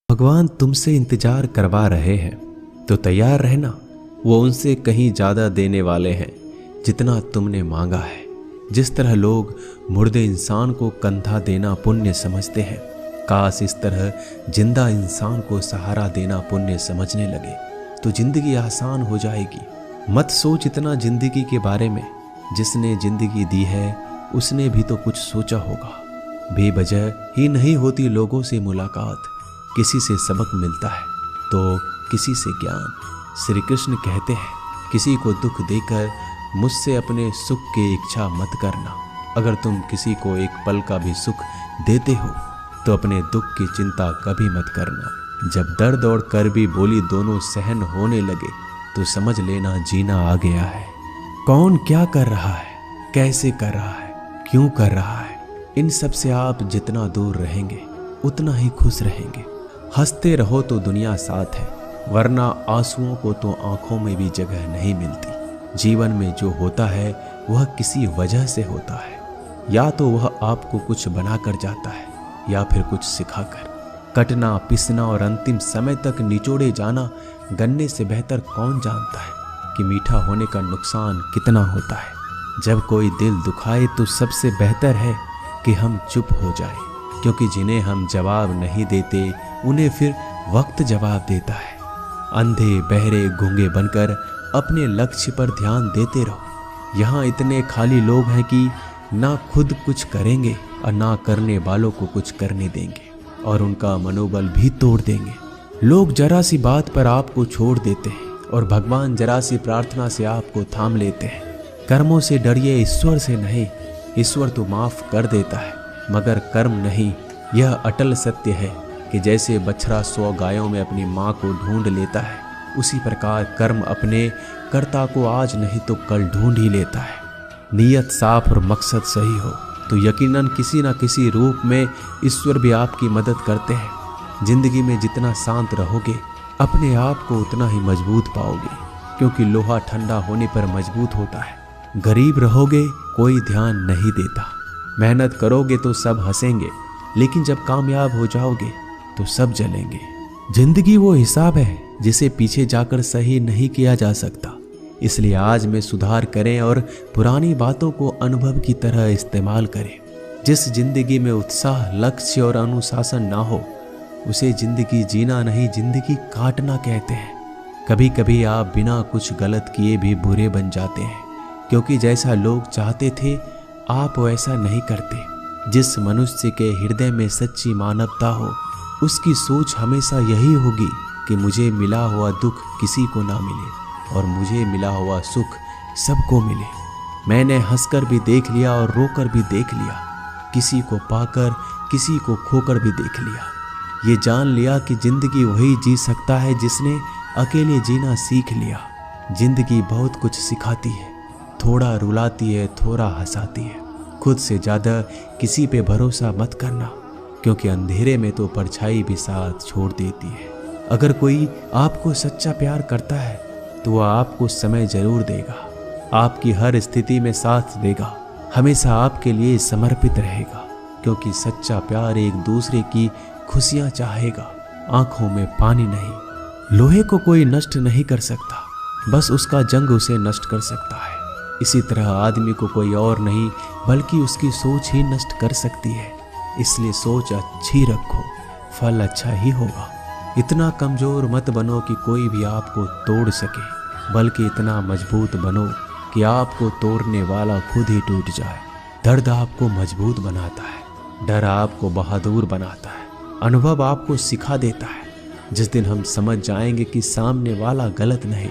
भगवान तुमसे इंतजार करवा रहे हैं तो तैयार रहना। वो उनसे कहीं ज़्यादा देने वाले हैं जितना तुमने मांगा है। जिस तरह लोग मुर्दे इंसान को कंधा देना पुण्य समझते हैं, काश इस तरह जिंदा इंसान को सहारा देना पुण्य समझने लगे तो जिंदगी आसान हो जाएगी। मत सोच इतना जिंदगी के बारे में, जिसने जिंदगी दी है उसने भी तो कुछ सोचा होगा। बेवजह ही नहीं होती लोगों से मुलाकात, किसी से सबक मिलता है तो किसी से ज्ञान। श्री कृष्ण कहते हैं, किसी को दुख देकर मुझसे अपने सुख की इच्छा मत करना। अगर तुम किसी को एक पल का भी सुख देते हो तो अपने दुख की चिंता कभी मत करना। जब दर्द और कड़वी बोली दोनों सहन होने लगे तो समझ लेना जीना आ गया है। कौन क्या कर रहा है, कैसे कर रहा है, क्यों कर रहा है, इन सब से आप जितना दूर रहेंगे उतना ही खुश रहेंगे। हंसते रहो तो दुनिया साथ है, वरना आंसुओं को तो आंखों में भी जगह नहीं मिलती। जीवन में जो होता है वह किसी वजह से होता है, या तो वह आपको कुछ बनाकर जाता है या फिर कुछ सिखाकर। कटना, पिसना और अंतिम समय तक निचोड़े जाना गन्ने से बेहतर कौन जानता है कि मीठा होने का नुकसान कितना होता है। जब कोई दिल दुखाए तो सबसे बेहतर है कि हम चुप हो जाएं, क्योंकि जिन्हें हम जवाब नहीं देते उन्हें फिर वक्त जवाब देता है। अंधे बहरे गूंगे बनकर अपने लक्ष्य पर ध्यान देते रहो। यहाँ इतने खाली लोग हैं कि ना खुद कुछ करेंगे और ना करने वालों को कुछ करने देंगे, और उनका मनोबल भी तोड़ देंगे। लोग जरा सी बात पर आपको छोड़ देते हैं और भगवान जरा सी प्रार्थना से आपको थाम लेते हैं। कर्मों से डरिए, ईश्वर से नहीं। ईश्वर तो माफ कर देता है मगर कर्म नहीं। यह अटल सत्य है कि जैसे बछड़ा 100 गायों में अपनी माँ को ढूंढ लेता है, उसी प्रकार कर्म अपने कर्ता को आज नहीं तो कल ढूंढ ही लेता है। नीयत साफ और मकसद सही हो तो यकीनन किसी न किसी रूप में ईश्वर भी आपकी मदद करते हैं। जिंदगी में जितना शांत रहोगे अपने आप को उतना ही मजबूत पाओगे, क्योंकि लोहा ठंडा होने पर मजबूत होता है। गरीब रहोगे कोई ध्यान नहीं देता, मेहनत करोगे तो सब हंसेंगे, लेकिन जब कामयाब हो जाओगे तो सब जलेंगे। जिंदगी वो हिसाब है जिसे पीछे जाकर सही नहीं किया जा सकता। इसलिए आज में सुधार करें और पुरानी बातों को अनुभव की तरह इस्तेमाल करें। जिस जिंदगी में उत्साह, लक्ष्य और अनुशासन ना हो उसे जिंदगी जीना नहीं, जिंदगी काटना कहते हैं। कभी कभी आप बिना कुछ गलत किए भी बुरे बन जाते हैं, क्योंकि जैसा लोग चाहते थे आप वैसा नहीं करते। जिस मनुष्य के हृदय में सच्ची मानवता हो उसकी सोच हमेशा यही होगी कि मुझे मिला हुआ दुख किसी को ना मिले और मुझे मिला हुआ सुख सबको मिले। मैंने हंसकर भी देख लिया और रोकर भी देख लिया, किसी को पाकर किसी को खोकर भी देख लिया। ये जान लिया कि जिंदगी वही जी सकता है जिसने अकेले जीना सीख लिया। जिंदगी बहुत कुछ सिखाती है, थोड़ा रुलाती है, थोड़ा हंसाती है। खुद से ज़्यादा किसी पे भरोसा मत करना, क्योंकि अंधेरे में तो परछाई भी साथ छोड़ देती है। अगर कोई आपको सच्चा प्यार करता है तो वह आपको समय जरूर देगा, आपकी हर स्थिति में साथ देगा, हमेशा आपके लिए समर्पित रहेगा। क्योंकि सच्चा प्यार एक दूसरे की खुशियाँ चाहेगा, आंखों में पानी नहीं। लोहे को कोई नष्ट नहीं कर सकता, बस उसका जंग उसे नष्ट कर सकता है। इसी तरह आदमी को कोई और नहीं बल्कि उसकी सोच ही नष्ट कर सकती है। इसलिए सोच अच्छी रखो, फल अच्छा ही होगा। इतना कमज़ोर मत बनो कि कोई भी आपको तोड़ सके, बल्कि इतना मजबूत बनो कि आपको तोड़ने वाला खुद ही टूट जाए। दर्द आपको मजबूत बनाता है, डर आपको बहादुर बनाता है, अनुभव आपको सिखा देता है। जिस दिन हम समझ जाएंगे कि सामने वाला गलत नहीं,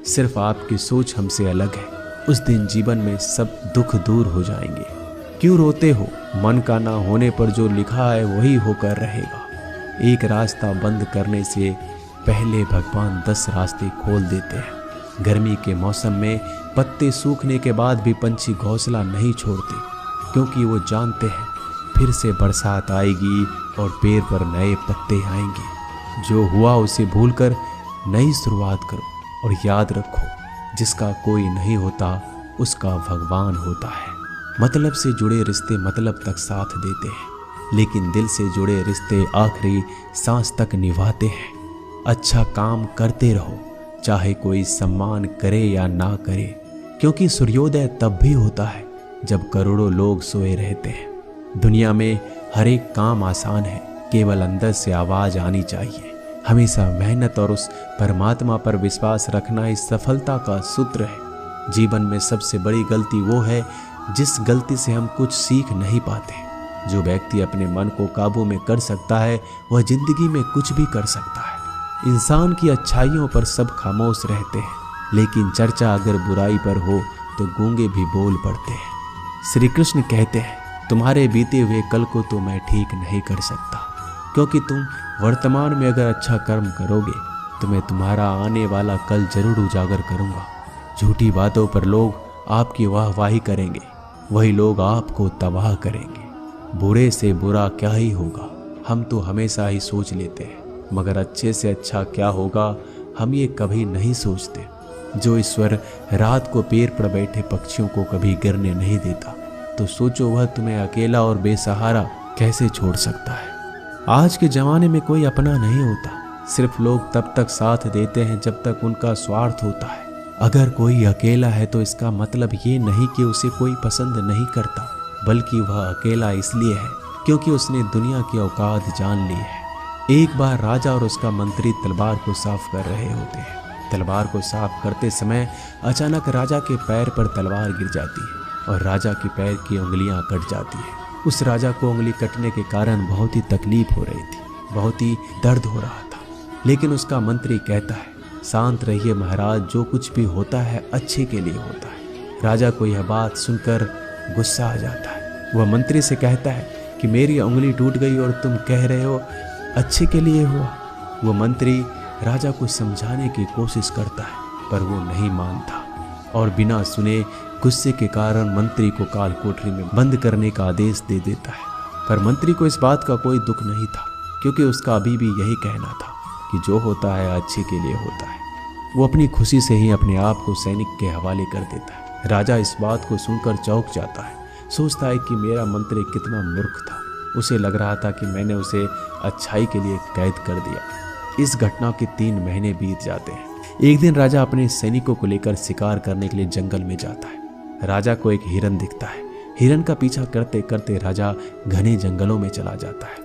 सिर्फ आपकी सोच हमसे अलग है, उस दिन जीवन में सब दुख दूर हो जाएंगे। क्यों रोते हो? मन का ना होने पर जो लिखा है वही होकर रहेगा। एक रास्ता बंद करने से पहले भगवान 10 रास्ते खोल देते हैं। गर्मी के मौसम में पत्ते सूखने के बाद भी पंछी घोंसला नहीं छोड़ते, क्योंकि वो जानते हैं फिर से बरसात आएगी और पेड़ पर नए पत्ते आएंगे। जो हुआ उसे भूलकर नई शुरुआत करो और याद रखो, जिसका कोई नहीं होता उसका भगवान होता है। मतलब से जुड़े रिश्ते मतलब तक साथ देते हैं, लेकिन दिल से जुड़े रिश्ते आखिरी सांस तक निभाते हैं। अच्छा काम करते रहो, चाहे कोई सम्मान करे या ना करे, क्योंकि सूर्योदय तब भी होता है जब करोड़ों लोग सोए रहते हैं। दुनिया में हर एक काम आसान है, केवल अंदर से आवाज आनी चाहिए। हमेशा मेहनत और उस परमात्मा पर विश्वास रखना इस सफलता का सूत्र है। जीवन में सबसे बड़ी गलती वो है जिस गलती से हम कुछ सीख नहीं पाते। जो व्यक्ति अपने मन को काबू में कर सकता है वह जिंदगी में कुछ भी कर सकता है। इंसान की अच्छाइयों पर सब खामोश रहते हैं, लेकिन चर्चा अगर बुराई पर हो तो गूंगे भी बोल पड़ते हैं। श्री कृष्ण कहते हैं, तुम्हारे बीते हुए कल को तो मैं ठीक नहीं कर सकता, क्योंकि तुम वर्तमान में अगर अच्छा कर्म करोगे तो मैं तुम्हारा आने वाला कल जरूर उजागर करूंगा। झूठी बातों पर लोग आपकी वाहवाही करेंगे, वही लोग आपको तबाह करेंगे। बुरे से बुरा क्या ही होगा, हम तो हमेशा ही सोच लेते हैं, मगर अच्छे से अच्छा क्या होगा हम ये कभी नहीं सोचते। जो ईश्वर रात को पेड़ पर बैठे पक्षियों को कभी गिरने नहीं देता, तो सोचो वह तुम्हें अकेला और बेसहारा कैसे छोड़ सकता है। आज के ज़माने में कोई अपना नहीं होता, सिर्फ लोग तब तक साथ देते हैं जब तक उनका स्वार्थ होता है। अगर कोई अकेला है तो इसका मतलब ये नहीं कि उसे कोई पसंद नहीं करता, बल्कि वह अकेला इसलिए है क्योंकि उसने दुनिया की औकात जान ली है। एक बार राजा और उसका मंत्री तलवार को साफ कर रहे होते हैं। तलवार को साफ करते समय अचानक राजा के पैर पर तलवार गिर जाती है और राजा के पैर की उंगलियां कट जाती है। उस राजा को उंगली कटने के कारण बहुत ही तकलीफ हो रही थी, बहुत ही दर्द हो रहा था। लेकिन उसका मंत्री कहता है, शांत रहिए महाराज, जो कुछ भी होता है अच्छे के लिए होता है। राजा को यह बात सुनकर गुस्सा आ जाता है। वह मंत्री से कहता है कि मेरी उंगली टूट गई और तुम कह रहे हो अच्छे के लिए हुआ। वह मंत्री राजा को समझाने की कोशिश करता है, पर वो नहीं मानता और बिना सुने गुस्से के कारण मंत्री को काल कोठरी में बंद करने का आदेश दे देता है। पर मंत्री को इस बात का कोई दुख नहीं था, क्योंकि उसका अभी भी यही कहना था कि जो होता है अच्छे के लिए होता है। वो अपनी खुशी से ही अपने आप को सैनिक के हवाले कर देता है। राजा इस बात को सुनकर चौंक जाता है, सोचता है कि मेरा मंत्री कितना मूर्ख था। उसे लग रहा था कि मैंने उसे अच्छाई के लिए कैद कर दिया। इस घटना के 3 महीने बीत जाते हैं। एक दिन राजा अपने सैनिकों को लेकर शिकार करने के लिए जंगल में जाता है। राजा को एक हिरन दिखता है। हिरन का पीछा करते करते राजा घने जंगलों में चला जाता है।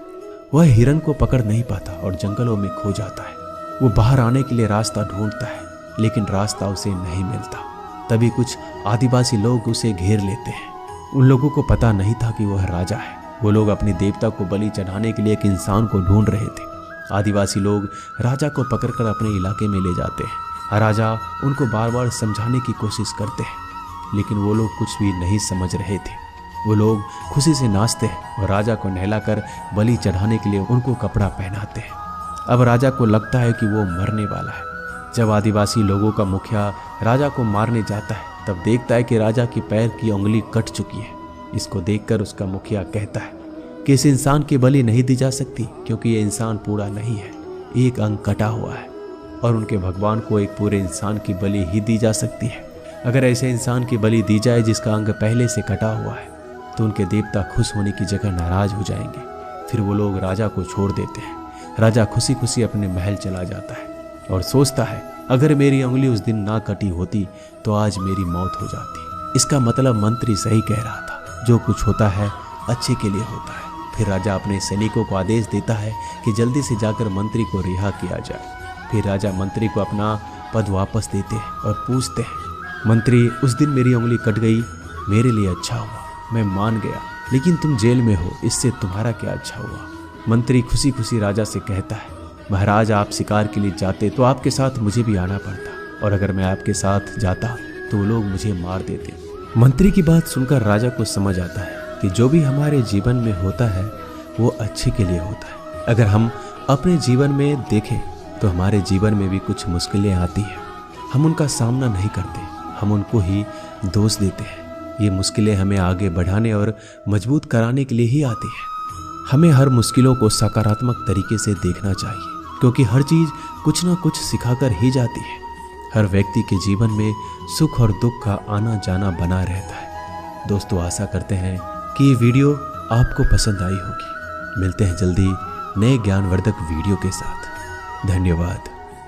वह हिरन को पकड़ नहीं पाता और जंगलों में खो जाता है। वो बाहर आने के लिए रास्ता ढूंढता है, लेकिन रास्ता उसे नहीं मिलता। तभी कुछ आदिवासी लोग उसे घेर लेते हैं। उन लोगों को पता नहीं था कि वह राजा है। वो लोग अपने देवता को बलि चढ़ाने के लिए एक इंसान को ढूंढ रहे थे। आदिवासी लोग राजा को पकड़कर अपने इलाके में ले जाते हैं। राजा उनको बार बार समझाने की कोशिश करते हैं, लेकिन वो लोग कुछ भी नहीं समझ रहे थे। वो लोग खुशी से नाचते हैं और राजा को नहलाकर बलि चढ़ाने के लिए उनको कपड़ा पहनाते हैं। अब राजा को लगता है कि वो मरने वाला है। जब आदिवासी लोगों का मुखिया राजा को मारने जाता है, तब देखता है कि राजा की पैर की उंगली कट चुकी है। इसको देखकर उसका मुखिया कहता है कि इस इंसान की बलि नहीं दी जा सकती, क्योंकि ये इंसान पूरा नहीं है, एक अंग कटा हुआ है, और उनके भगवान को एक पूरे इंसान की बलि ही दी जा सकती है। अगर ऐसे इंसान की बलि दी जाए जिसका अंग पहले से कटा हुआ है, तो उनके देवता खुश होने की जगह नाराज हो जाएंगे। फिर वो लोग राजा को छोड़ देते हैं। राजा खुशी खुशी अपने महल चला जाता है और सोचता है, अगर मेरी उंगली उस दिन ना कटी होती तो आज मेरी मौत हो जाती। इसका मतलब मंत्री सही कह रहा था, जो कुछ होता है अच्छे के लिए होता है। फिर राजा अपने सैनिकों को आदेश देता है कि जल्दी से जाकर मंत्री को रिहा किया जाए। फिर राजा मंत्री को अपना पद वापस देते हैं और पूछते हैं, मंत्री, उस दिन मेरी उंगली कट गई, मेरे लिए अच्छा हुआ, मैं मान गया, लेकिन तुम जेल में हो, इससे तुम्हारा क्या अच्छा हुआ। मंत्री खुशी खुशी राजा से कहता है, महाराज, आप शिकार के लिए जाते तो आपके साथ मुझे भी आना पड़ता, और अगर मैं आपके साथ जाता तो लोग मुझे मार देते। मंत्री की बात सुनकर राजा को समझ आता है कि जो भी हमारे जीवन में होता है वो अच्छे के लिए होता है। अगर हम अपने जीवन में देखें तो हमारे जीवन में भी कुछ मुश्किलें आती हैं। हम उनका सामना नहीं करते, हम उनको ही दोष देते हैं। ये मुश्किलें हमें आगे बढ़ाने और मजबूत कराने के लिए ही आती हैं। हमें हर मुश्किलों को सकारात्मक तरीके से देखना चाहिए, क्योंकि हर चीज़ कुछ ना कुछ सिखाकर ही जाती है। हर व्यक्ति के जीवन में सुख और दुख का आना जाना बना रहता है। दोस्तों, आशा करते हैं कि ये वीडियो आपको पसंद आई होगी। मिलते हैं जल्दी नए ज्ञानवर्धक वीडियो के साथ। धन्यवाद।